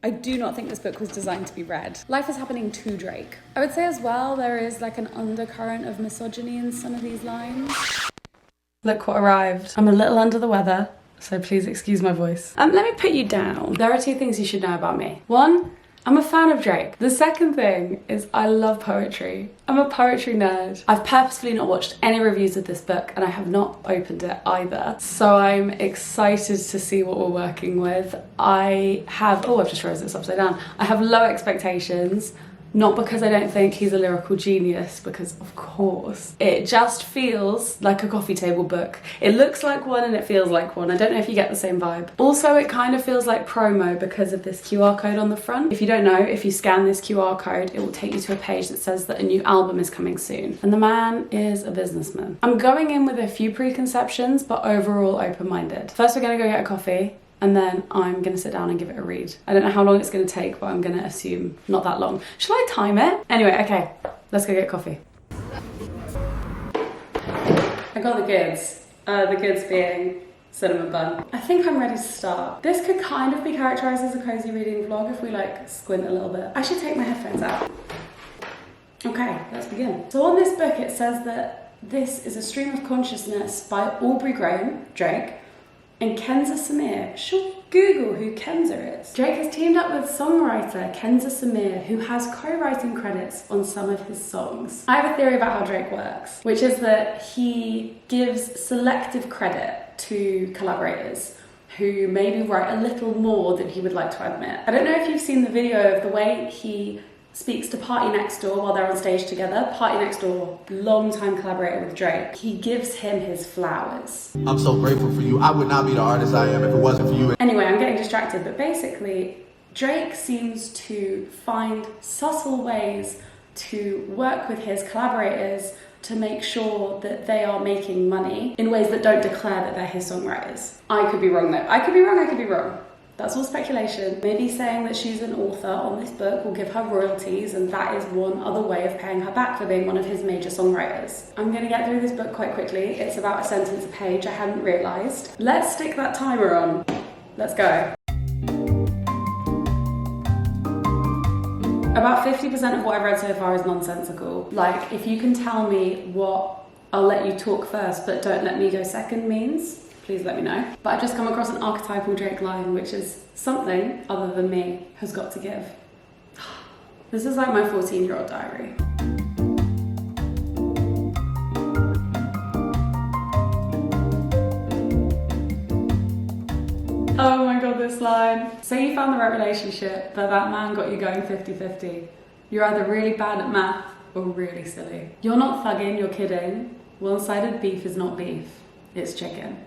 I do not think this book was designed to be read. Life is happening to Drake. I would say as well, there is like an undercurrent of misogyny in some of these lines. Look what arrived. I'm a little under the weather, so please excuse my voice. Let me put you down. There are two things you should know about me. One, I'm a fan of Drake. The second thing is I love poetry. I'm a poetry nerd. I've purposefully not watched any reviews of this book and I have not opened it either. So I'm excited to see what we're working with. I've just realised it's upside down. I have low expectations. Not because I don't think he's a lyrical genius, because of course. It just feels like a coffee table book. It looks like one and it feels like one. I don't know if you get the same vibe. Also, it kind of feels like promo because of this QR code on the front. If you don't know, if you scan this QR code, it will take you to a page that says that a new album is coming soon. And the man is a businessman. I'm going in with a few preconceptions, but overall open-minded. First, we're gonna go get a coffee. And then I'm gonna sit down and give it a read. I don't know how long it's gonna take, but I'm gonna assume not that long. Shall I time it? Anyway, okay, let's go get coffee. I got the goods. The goods being cinnamon bun. I think I'm ready to start. This could kind of be characterized as a cozy reading vlog if we like squint a little bit. I should take my headphones out. Okay, let's begin. So on this book, it says that this is a stream of consciousness by Aubrey Graham, Drake, and Kenza Samir. Should Google who Kenza is. Drake has teamed up with songwriter Kenza Samir, who has co-writing credits on some of his songs. I have a theory about how Drake works, which is that he gives selective credit to collaborators who maybe write a little more than he would like to admit. I don't know if you've seen the video of the way he speaks to Party Next Door while they're on stage together. Party Next Door, long-time collaborator with Drake. He gives him his flowers. I'm so grateful for you. I would not be the artist I am if it wasn't for you. Anyway, I'm getting distracted, but basically, Drake seems to find subtle ways to work with his collaborators to make sure that they are making money in ways that don't declare that they're his songwriters. I could be wrong though. I could be wrong. That's all speculation. Maybe saying that she's an author on this book will give her royalties, and that is one other way of paying her back for being one of his major songwriters. I'm gonna get through this book quite quickly. It's about a sentence a page, I hadn't realised. Let's stick that timer on. Let's go. About 50% of what I've read so far is nonsensical. Like, if you can tell me what "I'll let you talk first, but don't let me go second" means, please let me know. But I've just come across an archetypal Drake line, which is something other than me has got to give. This is like my 14-year-old diary. Oh my God, this line. Say you found the right relationship, but that man got you going 50-50. You're either really bad at math or really silly. You're not thugging, you're kidding. One-sided beef is not beef, it's chicken.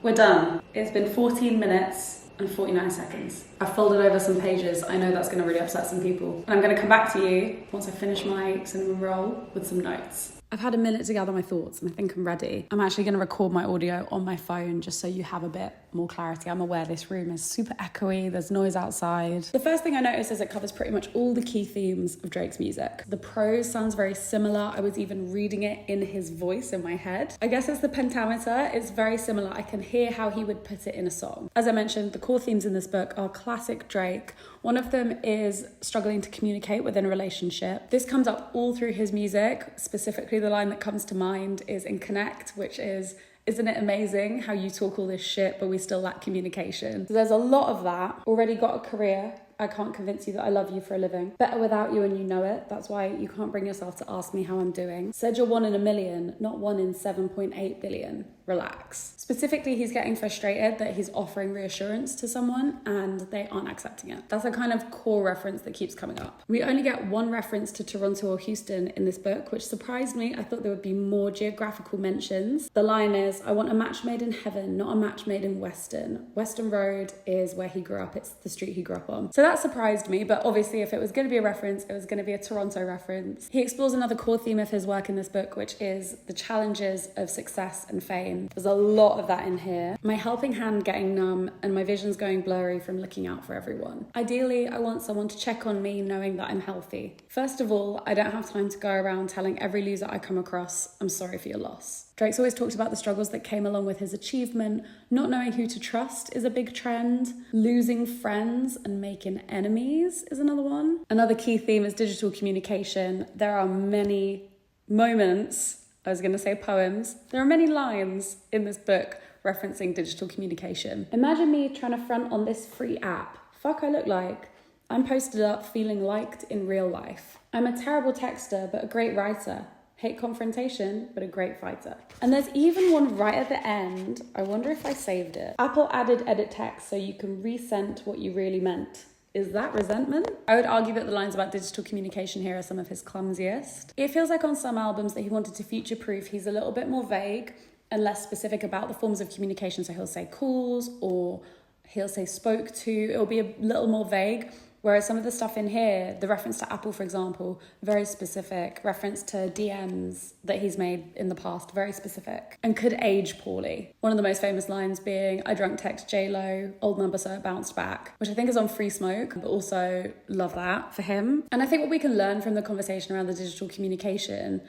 We're done. It's been 14 minutes and 49 seconds. I've folded over some pages. I know that's going to really upset some people. And I'm going to come back to you once I finish my cinnamon roll with some notes. I've had a minute to gather my thoughts and I think I'm ready. I'm actually going to record my audio on my phone just so you have a bit more clarity. I'm aware this room is super echoey, there's noise outside. The first thing I noticed is it covers pretty much all the key themes of Drake's music. The prose sounds very similar. I was even reading it in his voice in my head. I guess it's the pentameter, it's very similar. I can hear how he would put it in a song. As I mentioned, the core themes in this book are classic Drake. One of them is struggling to communicate within a relationship. This comes up all through his music. Specifically, the line that comes to mind is in Connect, which is, "Isn't it amazing how you talk all this shit, but we still lack communication?" So there's a lot of that. Already got a career. I can't convince you that I love you for a living. Better without you and you know it. That's why you can't bring yourself to ask me how I'm doing. Said you're 1 in a million, not 1 in 7.8 billion. Relax. Specifically, he's getting frustrated that he's offering reassurance to someone and they aren't accepting it. That's a kind of core reference that keeps coming up. We only get one reference to Toronto or Houston in this book, which surprised me. I thought there would be more geographical mentions. The line is, "I want a match made in heaven, not a match made in Weston." Weston Road is where he grew up. It's the street he grew up on. So that surprised me, but obviously if it was going to be a reference, it was going to be a Toronto reference. He explores another core theme of his work in this book, which is the challenges of success and fame. There's a lot of that in here. My helping hand getting numb and my vision's going blurry from looking out for everyone. Ideally, I want someone to check on me knowing that I'm healthy. First of all, I don't have time to go around telling every loser I come across, I'm sorry for your loss. Drake's always talked about the struggles that came along with his achievement. Not knowing who to trust is a big trend. Losing friends and making enemies is another one. Another key theme is digital communication. There are many moments, I was going to say poems, there are many lines in this book referencing digital communication. Imagine me trying to front on this free app. Fuck, I look like. I'm posted up feeling liked in real life. I'm a terrible texter, but a great writer. Hate confrontation, but a great fighter. And there's even one right at the end. I wonder if I saved it. Apple added edit text so you can resent what you really meant. Is that resentment? I would argue that the lines about digital communication here are some of his clumsiest. It feels like on some albums that he wanted to future-proof, he's a little bit more vague and less specific about the forms of communication. So he'll say calls or he'll say spoke to. It'll be a little more vague. Whereas some of the stuff in here, the reference to Apple, for example, very specific. Reference to DMs that he's made in the past, very specific. And could age poorly. One of the most famous lines being, I drunk text J-Lo, old number so it bounced back, which I think is on Free Smoke, but also love that for him. And I think what we can learn from the conversation around the digital communication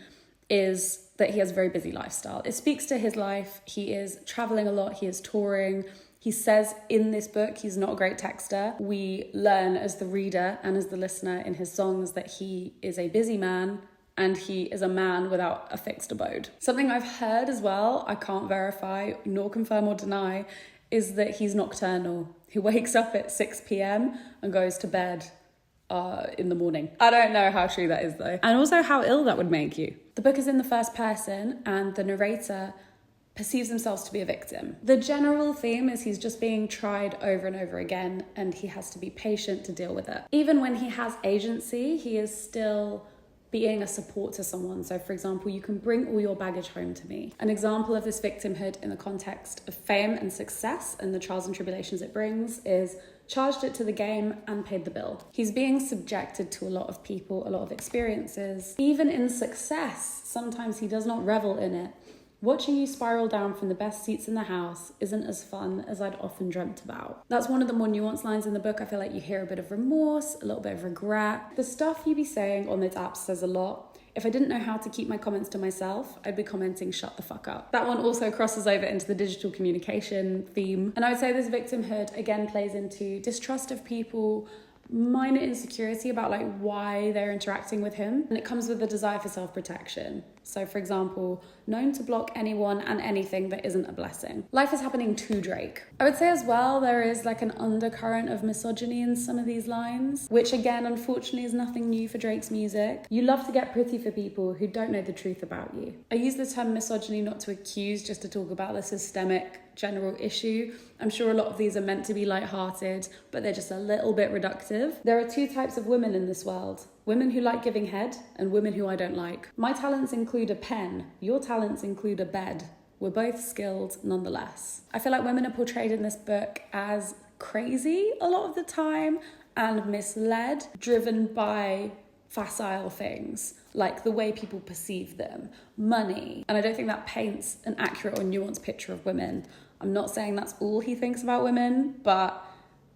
is that he has a very busy lifestyle. It speaks to his life. He is traveling a lot. He is touring. He says in this book he's not a great texter. We learn as the reader and as the listener in his songs that he is a busy man and he is a man without a fixed abode. Something I've heard as well, I can't verify nor confirm or deny, is that he's nocturnal. He wakes up at 6 p.m. and goes to bed in the morning. I don't know how true that is though. And also how ill that would make you. The book is in the first person and the narrator perceives themselves to be a victim. The general theme is he's just being tried over and over again and he has to be patient to deal with it. Even when he has agency, he is still being a support to someone. So for example, you can bring all your baggage home to me. An example of this victimhood in the context of fame and success and the trials and tribulations it brings is charged it to the game and paid the bill. He's being subjected to a lot of people, a lot of experiences. Even in success, sometimes he does not revel in it. Watching you spiral down from the best seats in the house isn't as fun as I'd often dreamt about. That's one of the more nuanced lines in the book. I feel like you hear a bit of remorse, a little bit of regret. The stuff you be saying on those apps says a lot. If I didn't know how to keep my comments to myself, I'd be commenting shut the fuck up. That one also crosses over into the digital communication theme. And I would say this victimhood again plays into distrust of people, minor insecurity about like why they're interacting with him, and it comes with a desire for self-protection. So for example, known to block anyone and anything that isn't a blessing. Life is happening to Drake. I would say as well there is like an undercurrent of misogyny in some of these lines, which again unfortunately is nothing new for Drake's music. You love to get pretty for people who don't know the truth about you. I use the term misogyny not to accuse, just to talk about the systemic general issue. I'm sure a lot of these are meant to be lighthearted, but they're just a little bit reductive. There are two types of women in this world. Women who like giving head and women who I don't like. My talents include a pen. Your talents include a bed. We're both skilled nonetheless. I feel like women are portrayed in this book as crazy a lot of the time and misled, driven by facile things like the way people perceive them, money. And I don't think that paints an accurate or nuanced picture of women. I'm not saying that's all he thinks about women, but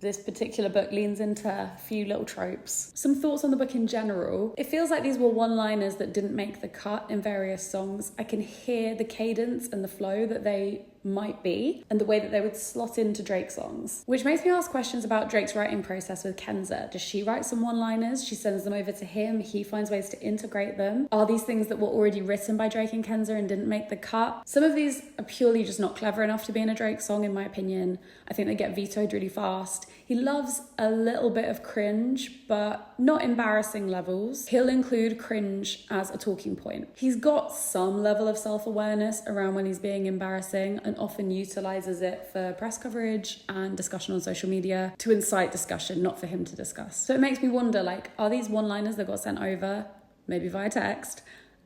this particular book leans into a few little tropes. Some thoughts on the book in general. It feels like these were one-liners that didn't make the cut in various songs. I can hear the cadence and the flow that they might be and the way that they would slot into Drake songs, which makes me ask questions about Drake's writing process with Kenza. Does she write some one-liners? She sends them over to him. He finds ways to integrate them. Are these things that were already written by Drake and Kenza and didn't make the cut? Some of these are purely just not clever enough to be in a Drake song, in my opinion. I think they get vetoed really fast. He loves a little bit of cringe, but not embarrassing levels. He'll include cringe as a talking point. He's got some level of self-awareness around when he's being embarrassing and often utilizes it for press coverage and discussion on social media to incite discussion, not for him to discuss. So it makes me wonder, like, are these one-liners that got sent over, maybe via text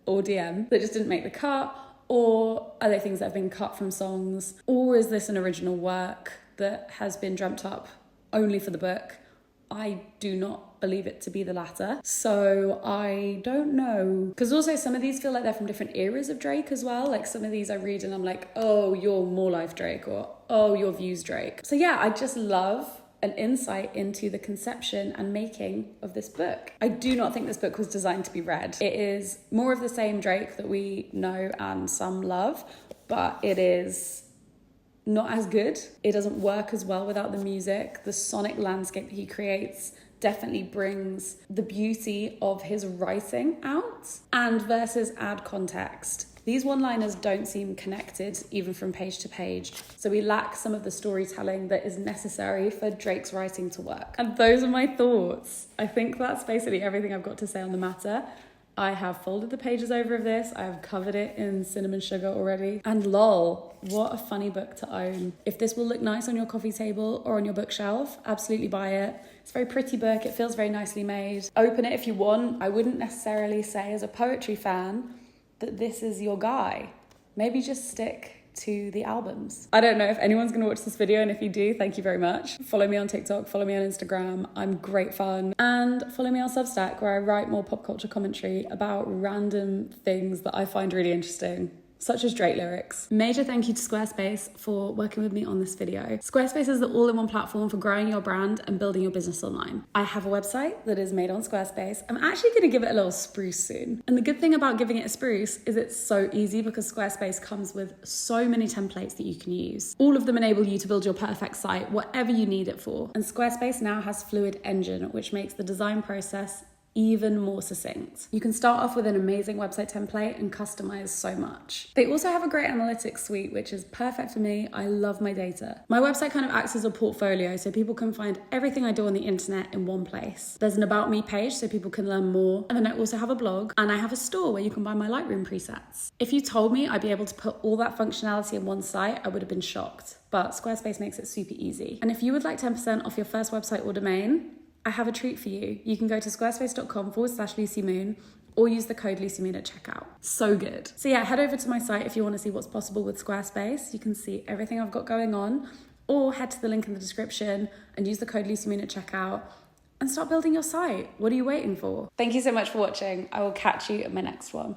or DM, that just didn't make the cut? Or are they things that have been cut from songs? Or is this an original work that has been dreamt up only for the book? I do not believe it to be the latter. So I don't know. Because also some of these feel like they're from different eras of Drake as well. Like some of these I read and I'm like, oh, you're More Life Drake, or oh, you're Views Drake. So yeah, I just love an insight into the conception and making of this book. I do not think this book was designed to be read. It is more of the same Drake that we know and some love, but it is not as good. It doesn't work as well without the music. The sonic landscape he creates definitely brings the beauty of his writing out. And verses add context. These one-liners don't seem connected even from page to page, so we lack some of the storytelling that is necessary for Drake's writing to work. And those are my thoughts. I think that's basically everything I've got to say on the matter. I have folded the pages over of this. I have covered it in cinnamon sugar already. And lol, what a funny book to own. If this will look nice on your coffee table or on your bookshelf, absolutely buy it. It's a very pretty book. It feels very nicely made. Open it if you want. I wouldn't necessarily say as a poetry fan that this is your guy. Maybe just stick to the albums. I don't know if anyone's gonna watch this video, and if you do, thank you very much. Follow me on TikTok, follow me on Instagram. I'm great fun. And follow me on Substack, where I write more pop culture commentary about random things that I find really interesting, such as Drake lyrics. Major thank you to Squarespace for working with me on this video. Squarespace is the all-in-one platform for growing your brand and building your business online. I have a website that is made on Squarespace. I'm actually gonna give it a little spruce soon. And the good thing about giving it a spruce is it's so easy because Squarespace comes with so many templates that you can use. All of them enable you to build your perfect site, whatever you need it for. And Squarespace now has Fluid Engine, which makes the design process even more succinct. You can start off with an amazing website template and customize so much. They also have a great analytics suite, which is perfect for me. I love my data. My website kind of acts as a portfolio, so people can find everything I do on the internet in one place. There's an About Me page, so people can learn more. And then I also have a blog, and I have a store where you can buy my Lightroom presets. If you told me I'd be able to put all that functionality in one site, I would have been shocked. But Squarespace makes it super easy. And if you would like 10% off your first website or domain, I have a treat for you. You can go to squarespace.com/Lucy Moon or use the code Lucy Moon at checkout. So good. So yeah, head over to my site if you want to see what's possible with Squarespace. You can see everything I've got going on, or head to the link in the description and use the code Lucy Moon at checkout and start building your site. What are you waiting for? Thank you so much for watching. I will catch you in my next one.